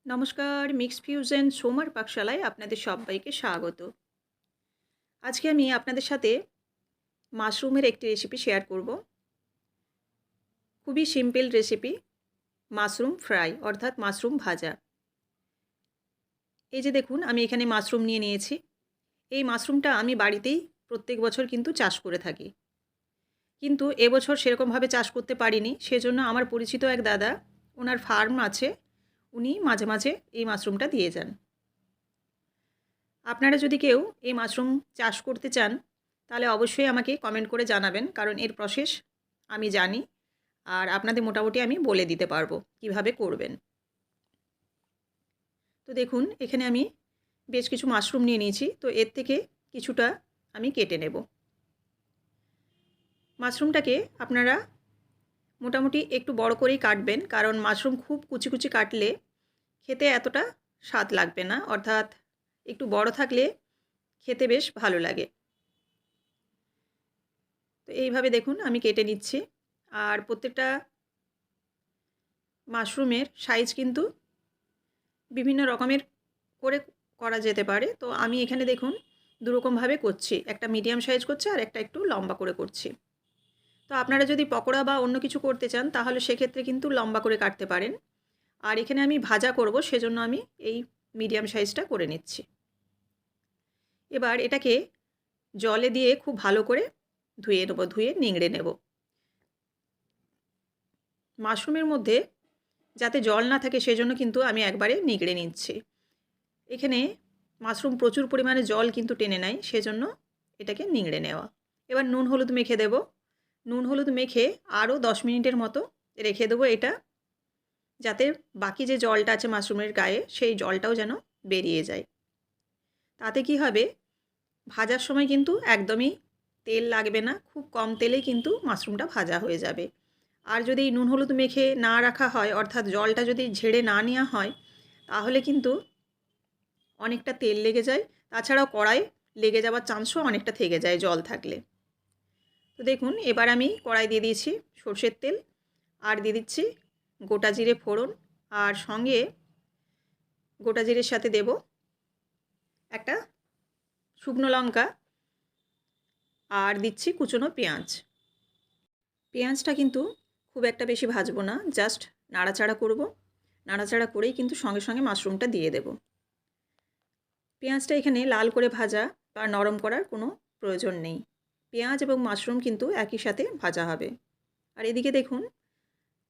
নমস্কার, mix fusion সোমার পাকশালায় আপনাদের সবাইকে স্বাগত। আজকে আমি আপনাদের সাথে মাশরুমের একটি রেসিপি শেয়ার করব। খুবই সিম্পল রেসিপি, মাশরুম ফ্রাই অর্থাৎ মাশরুম ভাজা। এই যে দেখুন, আমি এখানে মাশরুম নিয়ে নিয়েছি। এই মাশরুমটা আমি বাড়িতেই প্রত্যেক বছর কিন্তু চাষ করে থাকি। কিন্তু এবছর সেরকমভাবে চাষ করতে পারিনি, সেজন্য আমার পরিচিত এক দাদা, ওনার ফার্ম আছে, উনি মাঝে মাঝে এই মাশরুমটা দিয়ে যান। আপনারা যদি কেউ এই মাশরুম চাষ করতে চান তাহলে অবশ্যই আমাকে কমেন্ট করে জানাবেন, কারণ এর প্রসেস আমি জানি আর আপনাদের মোটামুটি আমি বলে দিতে পারবো কিভাবে করবেন। তো দেখুন, এখানে আমি বেশ কিছু মাশরুম নিয়ে নিয়েছি। তো এর থেকে কিছুটা আমি কেটে নেব। মাশরুমটাকে আপনারা মোটামুটি একটু বড় করেই কাটবেন, কারণ মাশরুম খুব কুচি কুচি কাটলে খেতে এতটা স্বাদ লাগবে না, অর্থাৎ একটু বড় থাকলে খেতে বেশ ভালো লাগে। তো এইভাবে দেখুন আমি কেটে নিচ্ছি। আর প্রত্যেকটা মাশরুমের সাইজ কিন্তু বিভিন্ন রকমের করে করা যেতে পারে। তো আমি এখানে দেখুন দুরকমভাবে করছি, একটা মিডিয়াম সাইজ করছি আর একটা একটু লম্বা করে করছি। তো আপনারা যদি পকোড়া বা অন্য কিছু করতে চান তাহলে সেক্ষেত্রে কিন্তু লম্বা করে কাটতে পারেন। আর এখানে আমি ভাজা করব, সেজন্য আমি এই মিডিয়াম সাইজটা করে নিচ্ছি। এবার এটাকে জলে দিয়ে খুব ভালো করে ধুয়ে নেব, ধুয়ে নিংড়ে নেব। মাশরুমের মধ্যে যাতে জল না থাকে সেজন্য কিন্তু আমি একবারে নিগড়ে নিচ্ছি। এখানে মাশরুম প্রচুর পরিমাণে জল কিন্তু টেনে নেয়, সেজন্য এটাকে নিংড়ে নেওয়া। এবার নুন হলুদ মেখে দেব। নুন হলুদ মেখে আরও 10 মিনিটের মতো রেখে দেবো এটা, যাতে বাকি যে জলটা আছে মাশরুমের গায়ে সেই জলটাও যেন বেরিয়ে যায়। তাতে কি হবে, ভাজার সময় কিন্তু একদমই তেল লাগবে না, খুব কম তেলেই কিন্তু মাশরুমটা ভাজা হয়ে যাবে। আর যদি নুন হলুদ মেখে না রাখা হয়, অর্থাৎ জলটা যদি ঝেড়ে না নেওয়া হয়, তাহলে কিন্তু অনেকটা তেল লেগে যায়। তাছাড়াও কড়াই লেগে যাওয়ার চান্সও অনেকটা থেকে যায় জল থাকলে। তো দেখুন, এবার আমি কড়াই দিয়ে দিয়েছি সর্ষের তেল, আর দিয়ে দিচ্ছি গোটা জিরে ফোড়ন, আর সঙ্গে গোটা জিরের সাথে দেব একটা শুকনো লঙ্কা, আর দিচ্ছি কুচনো পেঁয়াজ। পেঁয়াজটা কিন্তু খুব একটা বেশি ভাজবো না, জাস্ট নাড়াচাড়া করব। নাড়াচাড়া করেই কিন্তু সঙ্গে সঙ্গে মাশরুমটা দিয়ে দেব। পেঁয়াজটা এখানে লাল করে ভাজা বা নরম করার কোনো প্রয়োজন নেই। পেঁয়াজ এবং মাশরুম কিন্তু একই সাথে ভাজা হবে। আর এদিকে দেখুন,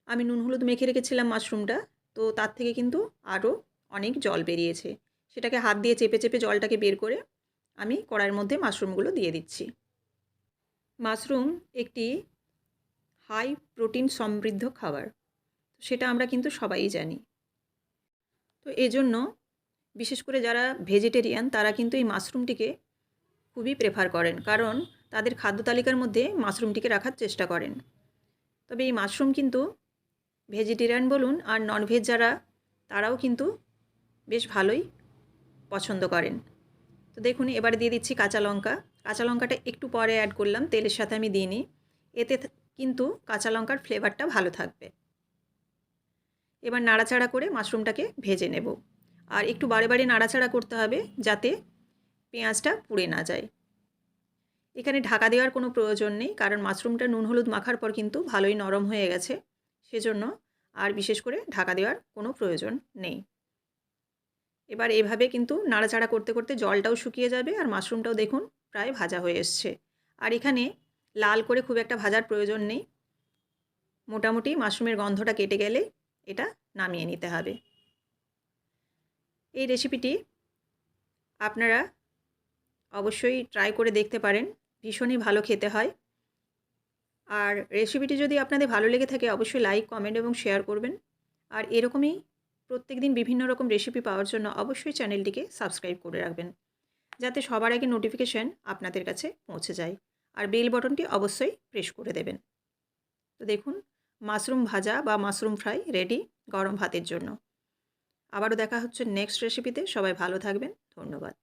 আমি নুন হলুদ মেখে রেখেছিলাম মাশরুমটা, তো তার থেকে কিন্তু আরও অনেক জল বেরিয়েছে। সেটাকে হাত দিয়ে চেপে চেপে জলটাকে বের করে আমি কড়াইয়ের মধ্যে মাশরুমগুলো দিয়ে দিচ্ছি। মাশরুম একটি হাই প্রোটিন সমৃদ্ধ খাবার, সেটা আমরা কিন্তু সবাই জানি। তো এজন্য বিশেষ করে যারা ভেজিটেরিয়ান তারা কিন্তু এই মাশরুমটিকে খুবই প্রেফার করেন, কারণ তাদের খাদ্য তালিকার মধ্যে মাশরুমটিকে রাখার চেষ্টা করেন। তবে এই মাশরুম কিন্তু ভেজিটেরিয়ান বলুন আর ননভেজ যারা, তারাও কিন্তু বেশ ভালোই পছন্দ করেন। তো দেখুন, এবারে দিয়ে দিচ্ছি কাঁচা লঙ্কা। কাঁচা লঙ্কাটা একটু পরে অ্যাড করলাম, তেলের সাথে আমি দিইনি। এতে কিন্তু কাঁচা লঙ্কার ফ্লেভারটা ভালো থাকবে। এবার নাড়াচাড়া করে মাশরুমটাকে ভেজে নেব। আর একটু বারে বারে নাড়াচাড়া করতে হবে, যাতে পেঁয়াজটা পুড়ে না যায়। এখানে ঢাকা দেওয়ার কোনো প্রয়োজন নেই, কারণ মাশরুমটা নুন হলুদ মাখার পর কিন্তু ভালোই নরম হয়ে গেছে, সেজন্য আর বিশেষ করে ঢাকা দেওয়ার কোনো প্রয়োজন নেই। এবার এভাবে কিন্তু নাড়াচাড়া করতে করতে জলটাও শুকিয়ে যাবে, আর মাশরুমটাও দেখুন প্রায় ভাজা হয়ে এসছে। আর এখানে লাল করে খুব একটা ভাজার প্রয়োজন নেই, মোটামুটি মাশরুমের গন্ধটা কেটে গেলে এটা নামিয়ে নিতে হবে। এই রেসিপিটি আপনারা অবশ্যই ট্রাই করে দেখতে পারেন, ভীষণই ভালো খেতে হয়। আর রেসিপিটি যদি আপনাদের ভালো লেগে থাকে অবশ্যই লাইক, কমেন্ট এবং শেয়ার করবেন। আর এরকমই প্রত্যেকদিন বিভিন্ন রকম রেসিপি পাওয়ার জন্য অবশ্যই চ্যানেলটিকে সাবস্ক্রাইব করে রাখবেন, যাতে সবার আগে নোটিফিকেশান আপনাদের কাছে পৌঁছে যায়। আর বেল বটনটি অবশ্যই প্রেস করে দেবেন। তো দেখুন, মাশরুম ভাজা বা মাশরুম ফ্রাই রেডি গরম ভাতের জন্য। আবারও দেখা হচ্ছে নেক্সট রেসিপিতে। সবাই ভালো থাকবেন। ধন্যবাদ।